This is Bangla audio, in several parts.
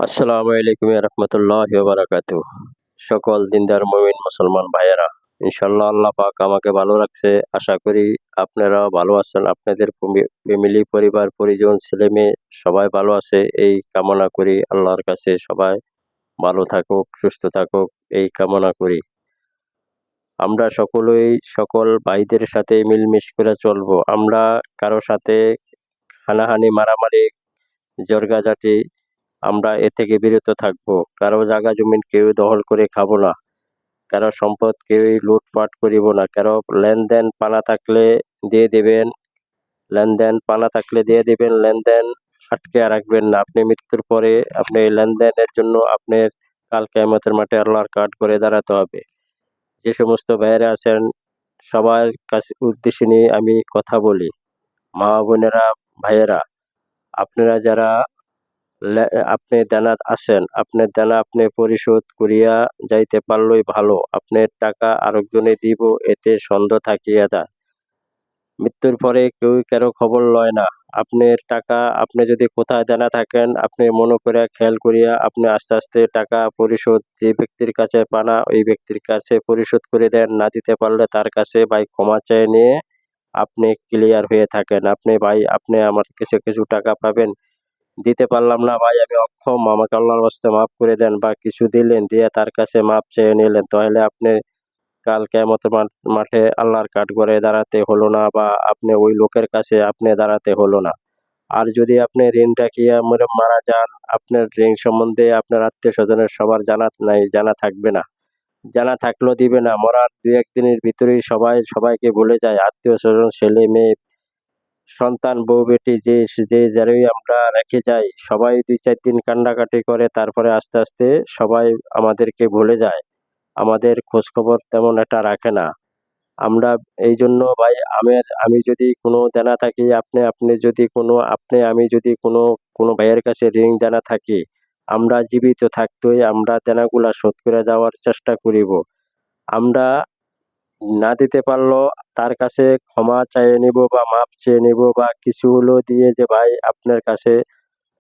আসসালামু আলাইকুম রহমতুল্লাহি ওয়া বারাকাতুহু। সকল দিনদার মুমিন মুসলমান ভাইয়েরা, ইনশাআল্লাহ আল্লাহ পাক আমাকে ভালো রাখছে। আশা করি আপনারাও ভালো আছেন। আপনাদের ফ্যামিলি, পরিবার, পরিজন, ছেলে-মেয়ে সবাই ভালো আছে এই কামনা করি। আল্লাহর কাছে সবাই ভালো থাকুক, সুস্থ থাকুক এই কামনা করি। আমরা সকলেই সকল ভাইদের সাথে মিলমিশ করে চলবো। আমরা কারো সাথে হানাহানি, মারামারি, ঝগড়াঝাটি আমরা এ থেকে বিরত থাকবো। কারো জাগা জমিন কেউ দখল করে খাবো না। কারো সম্পদ কেউই লুটপাট করিব না। কারো লেনদেন পানা থাকলে দিয়ে দিবেন, লেনদেন আটকে রাখবেন না। আপনি মৃত্যুর পরে আপনি এই লেনদেনের জন্য আপনার কাল কিয়ামতের মাঠে আল্লাহর কাঠ করে দাঁড়াতে হবে। যে সমস্ত ভাইয়েরা আছেন সবার কাছে উদ্দেশ্য নিয়ে আমি কথা বলি। মা বোনেরা, ভাইয়েরা, আপনারা যারা লে আপনি দেনাত আছেন, আপনার দেনা আপনি পরিশোধ করিয়া যাইতে পারলেই ভালো। আপনার টাকা আরেকজনে দিব এতে সন্দেহ থাকিয়া যায়। মৃত্যুর পরে কেউ কারো খবর লয় না। আপনার টাকা আপনি যদি কোথায় দেনা থাকেন আপনি মনে করে খেয়াল করিয়া আপনি আস্তে, আস্তে টাকা পরিশোধ যে ব্যক্তির কাছে পানা ওই ব্যক্তির কাছে পরিশোধ করে দেন। না দিতে পারলে তার কাছে ভাই ক্ষমা চেয়ে নিয়ে আপনি ক্লিয়ার হয়ে থাকেন। আপনি ভাই আপনি আমার কাছে কিছু টাকা পাবেন। দিতে পারলাম না ভাই, আমি অক্ষম, আমাকে আল্লাহর ওয়াস্তে মাফ করে দেন, বা কিছু দিলেন দিয়ে তার কাছে মাপ চেয়ে নিলেন, তাহলে আপনি কাল কিয়ামতের মাঠে আল্লাহর কাঠগড়ায় দাঁড়াতে হলো না, বা আপনি ওই লোকের কাছে আপনি দাঁড়াতে হলো না। আর যদি আপনি ঋণটা কি মারা যান, আপনার ঋণ সম্বন্ধে আপনার আত্মীয় স্বজনের সবার জানা নাই, জানা থাকবে না, জানা থাকলেও দিবে না। মরার দুই একদিনের ভিতরেই সবাই সবাইকে ভুলে যায়। আত্মীয় স্বজন, ছেলে মেয়ে, সন্তান, বউ বেটি যে যে যারই আমরা রেখে যাই সবাই ২-৪ দিন কান্নাকাটি করে, তারপরে আস্তে, আস্তে সবাই আমাদেরকে ভুলে যায়। আমাদের খোঁজখবর তেমন একটা রাখে না। আমরা এইজন্য ভাই আমি যদি কোনো দেনা থাকি, আপনি যদি কোনো আমি যদি কোনো ভাইয়ের কাছে ঋণ দেনা থাকি, আমরা জীবিত থাকতেই আমরা দেনাগুলা শোধ করে দেওয়ার চেষ্টা করিব। আমরা না দিতে পারলেও তার কাছে ক্ষমা চেয়ে নিব বা মাপ চেয়ে নিব, বা কিছু হলেও দিয়ে যে ভাই আপনার কাছে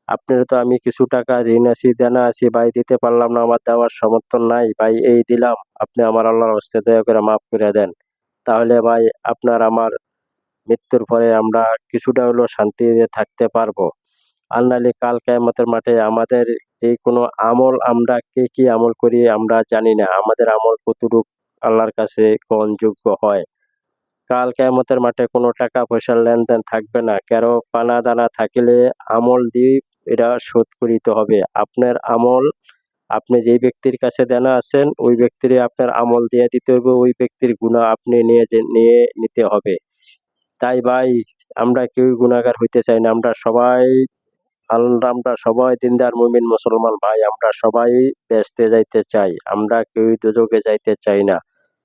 আপনার তো আমি কিছু টাকা ঋণ আছি, দেনা আছি ভাই, দিতে পারলাম না, আমার দেওয়ার সমর্থন নাই ভাই, এই দিলাম, আপনি আমার আল্লাহর হস্তে দয়া করে মাফ করে দেন। তাহলে ভাই আপনার আমার মৃত্যুর পরে আমরা কিছুটা হলেও শান্তিতে থাকতে পারবো। আর নাহলে কাল কিয়ামতের মাঠে আমাদের এই কোনো আমল, আমরা কে কি আমল করি আমরা জানি না। আমাদের আমল কতটুক আল্লাহর কাছে গ্রহণযোগ্য হয়। কাল কিয়ামতের মাঠে কোনো টাকা পয়সার লেনদেন থাকবে না। কারো পানা দানা থাকিলে আমল দিয়ে এটা শোধ করিতে হবে। আপনার আমল, আপনি যেই ব্যক্তির কাছে দেনা আছেন ওই ব্যক্তিরই আপনার আমল দিয়ে দিতে হবে। ওই ব্যক্তির গুনাহ আপনি নিয়ে নিতে হবে। তাই ভাই আমরা কেউই গুনাহগার হইতে চাই না। আমরা সবাই দিনদার মুমিন মুসলমান ভাই। আমরা সবাই বেহেশতে যাইতে চাই। আমরা কেউই দোজখে যাইতে চাই না।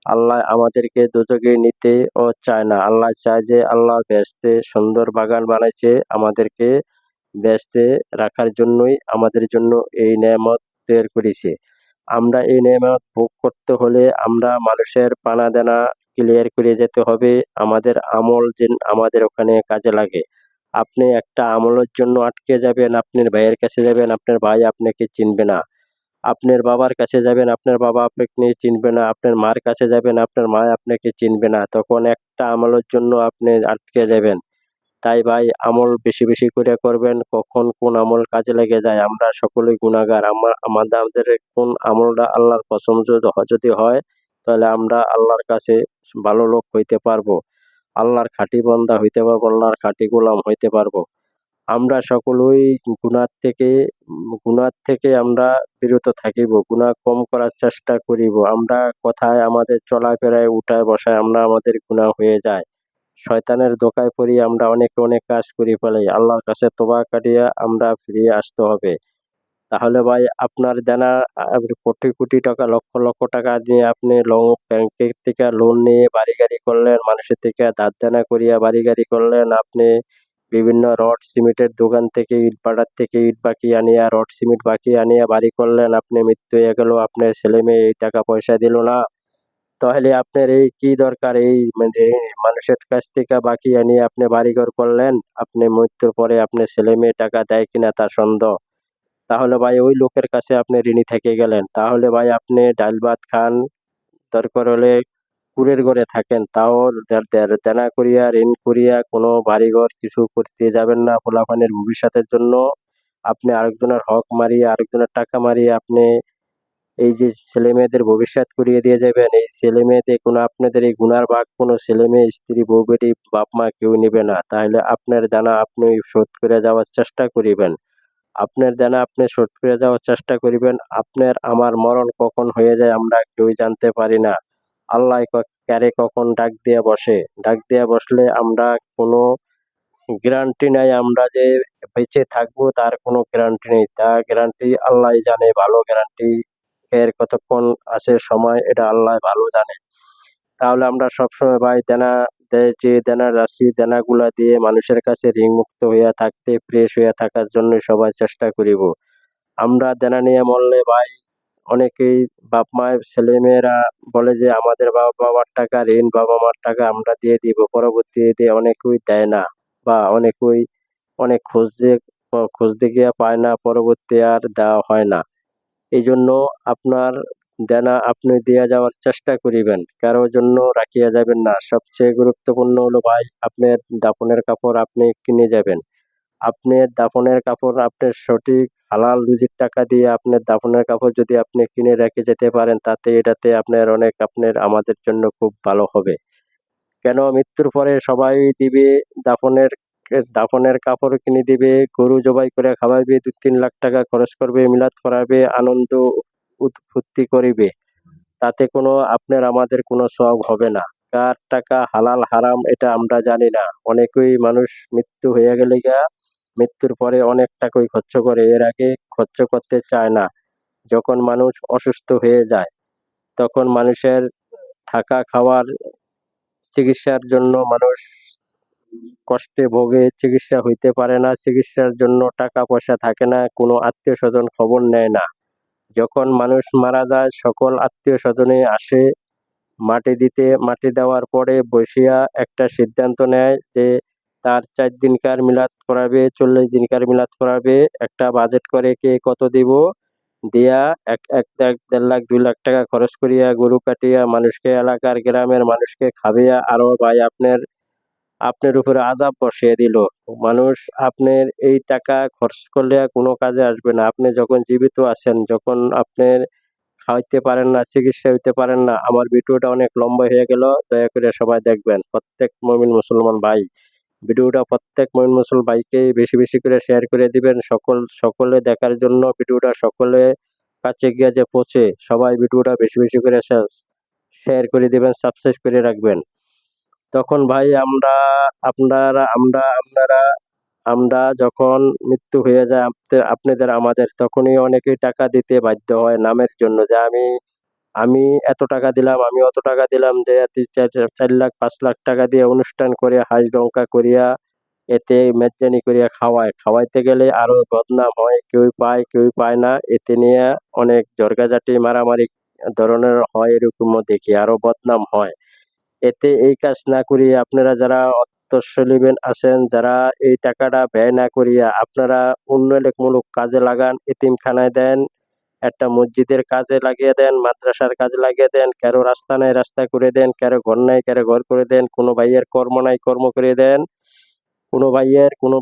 আল্লাহ আমাদেরকে দোজখে নিতেও চায় না। আল্লাহ চায় যে আল্লাহ বেহেশতে সুন্দর বাগান বানাইছে আমাদেরকে বেহেশতে রাখার জন্যই, আমাদের জন্য এই নেয়ামত তৈরি করেছে। আমরা এই নেয়ামত ভোগ করতে হলে আমরা মানুষের পানা দেনা ক্লিয়ার করে যেতে হবে। আমাদের আমল যেন আমাদের ওখানে কাজে লাগে। আপনি একটা আমলের জন্য আটকে যাবেন, আপনার ভাইয়ের কাছে যাবেন, আপনার ভাই আপনাকে চিনবে না। আপনার বাবার কাছে যাবেন, আপনার বাবা আপনাকে চিনবে না। আপনার মার কাছে যাবেন, আপনার মা আপনাকে চিনবে না। তখন একটা আমলের জন্য আপনি আটকে যাবেন। তাই ভাই আমল বেশি, বেশি করে করবেন। কখন কোন আমল কাজে লেগে যায় আমরা সকলেই গুনাহগার। আমাদের কোন আমলটা আল্লাহর পছন্দ যদি হয় তাহলে আমরা আল্লাহর কাছে ভালো লোক হইতে পারবো। আল্লাহর খাঁটি বান্দা হইতে পারবো, আল্লাহর খাঁটি গোলাম হইতে পারবো। আমরা সকলেই গুনাহ থেকে আমরা বিরত থাকিব। গুনাহ কম করার চেষ্টা করিব। আমরা কথায়, আমাদের চলাফেরায়, উঠায় বসায় আমরা আমাদের গুনাহ হয়ে যায়। শয়তানের ধোঁকায় পড়ি আমরা অনেক কাজ করে ফেলি। আল্লাহর কাছে তওবা করিয়া আমরা ফিরিয়ে আসতে হবে। তাহলে ভাই আপনার দেনা কোটি, কোটি টাকা, লক্ষ, লক্ষ টাকা দিয়ে আপনি ব্যাংকের থেকে লোন নিয়ে বাড়ি-গাড়ি করলেন, মানুষের থেকে ধার দেনা করিয়া বাড়ি-গাড়ি করলেন। আপনি বিভিন্ন রড সিমেন্টের দোকান থেকে ইটভাটার থেকে ইট বাকি আনিয়া, রড সিমেন্ট বাকি আনিয়া বাড়ি করলেন। আপনি মৃত্যু হয়ে গেল, আপনার ছেলে-মেয়ে এই টাকা পয়সা দিল না। তাহলে আপনার এই কি দরকার এই মানে মানুষের কাছ থেকে বাকি আনিয়ে আপনি বাড়িঘর করলেন? আপনি মৃত্যুর পরে আপনার ছেলে-মেয়ে টাকা দেয় কিনা তার সন্দেহ। তাহলে ভাই ওই লোকের কাছে আপনি ঋণী থেকে গেলেন। তাহলে ভাই আপনি ডাল ভাত খান, দরকার হলে কুঁড়ের ঘরে থাকেন, তাও দেনা করিয়া ঋণ করিয়া কোনো বাড়িঘর কিছু করতে যাবেন না পোলাপানের ভবিষ্যতের জন্য। আপনি আরেকজনের হক মারিয়ে আরেকজনের টাকা মারিয়ে আপনি এই যে ছেলে মেয়েদের ভবিষ্যৎ করিয়ে দিয়ে যাবেন, এই ছেলে মেয়েদের কোনো আপনাদের এই গুনার ভাগ কোনো ছেলে মেয়ে স্ত্রী বউ বেটি বাপ মা কেউ নিবে না। তাহলে আপনার দানা আপনি শোধ করে যাওয়ার চেষ্টা করিবেন। আপনার দানা আপনি শোধ করে যাওয়ার চেষ্টা করিবেন। আপনার আমার মরণ কখন হয়ে যায় আমরা কেউই জানতে পারি না। আল্লাহ কারে কখন ডাক দিয়া বসে, ডাক দিয়া বসলে আমরা কোনো গ্যারান্টি নাই আমরা যে বেঁচে থাকবো তার কোনো গ্যারান্টি নেই। তা গ্যারান্টি আল্লাহই জানে, ভালো গ্যারান্টি এর কতক্ষণ আছে সময় এটা আল্লাহ ভালো জানে। তাহলে আমরা সবসময় ভাই যে দেনা রাশি দেনাগুলা দিয়ে মানুষের কাছে ঋণ মুক্ত হইয়া থাকতে ফ্রেশ হইয়া থাকার জন্য সবাই চেষ্টা করিব। আমরা দেনা নিয়ে মরলে ভাই অনেকেই বাপ মায়ের ছেলে মেয়েরা বলে যে আমাদের বাবার টাকা ঋণ বাবা মার টাকা আমরা দিয়ে দিব, পরবর্তীতে অনেকেই দেয় না বা অনেক খুঁজতে গিয়ে পায় না, পরবর্তী আর দেওয়া হয় না। এই জন্য আপনার দেনা আপনি দিয়া যাওয়ার চেষ্টা করিবেন, কারোর জন্য রাখিয়া যাবেন না। সবচেয়ে গুরুত্বপূর্ণ হলো ভাই আপনার দাফনের কাপড় আপনি কিনে যাবেন। আপনার দাফনের কাপড় আপনার সঠিক হালাল রুজির টাকা দিয়ে আপনার দাফনের কাপড় যদি আপনি কিনে রেখে যেতে পারেন, তাতে এটাতে আপনার অনেক আপনার আমাদের জন্য খুব ভালো হবে। কেন মৃত্যুর পরে সবাই দিবে দাফনের দাফনের কাপড় কিনে দিবে, গরু জবাই করে খাওয়াইবে, ২-৩ লাখ টাকা খরচ করবে, মিলাদ করাবে, আনন্দ ফুর্তি করিবে। তাতে কোনো আপনার আমাদের কোনো সওয়াব হবে না। কার টাকা হালাল হারাম এটা আমরা জানি না। অনেকেই মানুষ মৃত্যু হয়ে গেলে মৃত্যুর পরে অনেক টাকাই খরচ করে, এর আগে খরচ করতে চায় না। যখন মানুষ অসুস্থ হয়ে যায় তখন মানুষের থাকা খাওয়ার চিকিৎসার জন্য মানুষ কষ্টে ভোগে, চিকিৎসা হইতে পারে না, চিকিৎসার জন্য টাকা পয়সা থাকে না, কোনো আত্মীয় স্বজন খবর নেয় না। যখন মানুষ মারা যায় সকল আত্মীয় স্বজনে আসে মাটি দিতে, মাটি দেওয়ার পরে বসিয়া একটা সিদ্ধান্ত নেয় যে তার ৪ দিনকার মিলাদ করাবে, ৪০ দিনকার মিলাদ করাবে, একটা বাজেট করে কে কত দিব, দিয়া এক ১.৫ লাখ ২ লাখ টাকা খরচ করিয়া গরু কাটিয়া মানুষকে এলাকার গ্রামের মানুষকে খাওয়াইয়া আরো ভাই আপনার উপরে আযাব বসিয়ে দিল। মানুষ আপনার এই টাকা খরচ করলে আর কোনো কাজে আসবে না। আপনি যখন জীবিত আছেন, যখন আপনার খাওয়াইতে পারেন না, চিকিৎসা হইতে পারেন না। আমার ভিডিওটা অনেক লম্বা হয়ে গেল। দয়া করে সবাই দেখবেন। প্রত্যেক মুমিন মুসলমান ভাই, ভিডিওটা প্রত্যেক মুমিন মুসলমান ভাইকে বেশি, বেশি করে শেয়ার করে দিবেন। সকলে দেখার জন্য ভিডিওটা সকলে কাছে গিয়ে যে পৌঁছে, সবাই ভিডিওটা বেশি, বেশি করে শেয়ার করে দিবেন, সাবস্ক্রাইব করে রাখবেন। তখন ভাই আপনারা আমরা যখন মৃত্যু হয়ে যায় আপনাদের আমাদের তখনই অনেকেই টাকা দিতে বাধ্য হয় নামের জন্য যে আমি এত টাকা দিলাম, আমি অত টাকা দিলাম যে ৪ লাখ ৫ লাখ টাকা দিয়ে অনুষ্ঠান করে হাঁস লঙ্কা করিয়া এতে মেজবানি করিয়া খাওয়াইতে গেলে আরো বদনাম হয়, কেউ পায় কেউ পায় না, এতে নিয়ে অনেক ঝগড়াঝাটি মারামারি ধরনের হয়, এরকমও দেখি আরো বদনাম হয়। এতে এই কাজ না করিয়া আপনারা যারা অর্থশালী আছেন, যারা এই টাকাটা ব্যয় না করিয়া আপনারা উন্নয়নমূলক কাজে লাগান, এতিমখানায় দেন, একটা মসজিদের কাজে লাগিয়ে দেন, মাদ্রাসার কাজে লাগিয়ে দেন, কারো রাস্তা নাই রাস্তা করে দেন, কারো ঘর নাই কারো ঘর করে দেন, কোনো ভাইয়ের কর্ম নাই কর্ম করে দেন, কোনো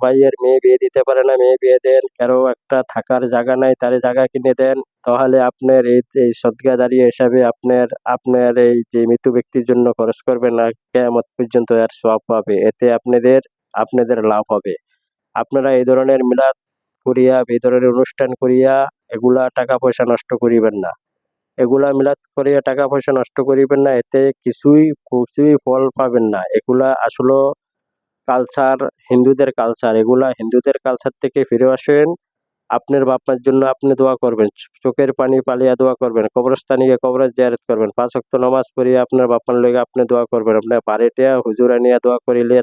ভাইয়ের মেয়ে বিয়ে দিতে পারে না মেয়ে বিয়ে দেন, কারো একটা থাকার জায়গা নাই তার জায়গা কিনে দেন। তাহলে আপনার এই সদকাদারি হিসাবে আপনার এই যে মৃত ব্যক্তির জন্য খরচ করবেন না, কিয়ামত পর্যন্ত এর সওয়াব পাবে। এতে আপনাদের লাভ হবে। আপনারা এই ধরনের মিলাদ করিয়া এই ধরনের অনুষ্ঠান করিয়া এগুলা টাকা পয়সা নষ্ট করিবেন না। এগুলা মিলাদ করিয়া টাকা পয়সা নষ্ট করিবেন না। এতে কিছুই ফল পাবেন না। এগুলা আসলে কালচার, হিন্দুদের কালচার। এগুলা হিন্দুদের কালচার থেকে ফিরে আসেন। আপনার বাপ মার জন্য আপনি দোয়া করবেন। চোখের পানি পালিয়া দোয়া করবেন। কবরস্থানে গিয়ে কবর জিয়ারত করবেন। ৫ ওয়াক্ত নামাজ পড়িয়া আপনার বাপ মার লইগা আপনি দোয়া করবেন। আপনার বাড়িতে হুজুর আনিয়া দোয়া করিলে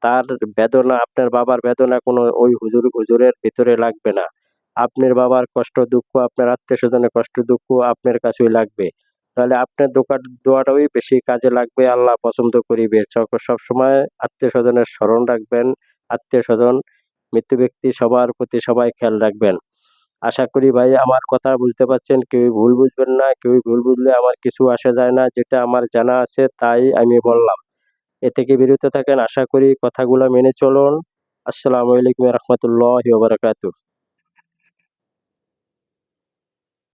তার বেদনা আপনার বাবার বেদনা কোনো ওই হুজুরের ভিতরে লাগবে না। আপনার বাবার কষ্ট দুঃখ, আপনার আত্মীয়-স্বজনের কষ্ট দুঃখ আপনার কাছেই লাগবে। তাহলে আপনার দোয়াটাই বেশি কাজে লাগবে, আল্লাহ পছন্দ করিবে। সবসময় আত্মীয়-স্বজনের স্মরণ রাখবেন। আত্মীয়-স্বজন, মৃত ব্যক্তি সবার প্রতি সবাই খেয়াল রাখবেন। আশা করি ভাই আমার কথা বুঝতে পারছেন। কেউই ভুল বুঝবেন না। কেউই ভুল বুঝলে আমার কিছু আসে যায় না। যেটা আমার জানা আছে তাই আমি বললাম। এ থেকে বিরত থাকেন। আশা করি কথাগুলো মেনে চলুন। আসসালামু আলাইকুম ওয়া রাহমাতুল্লাহি ওয়া বারাকাতুহু।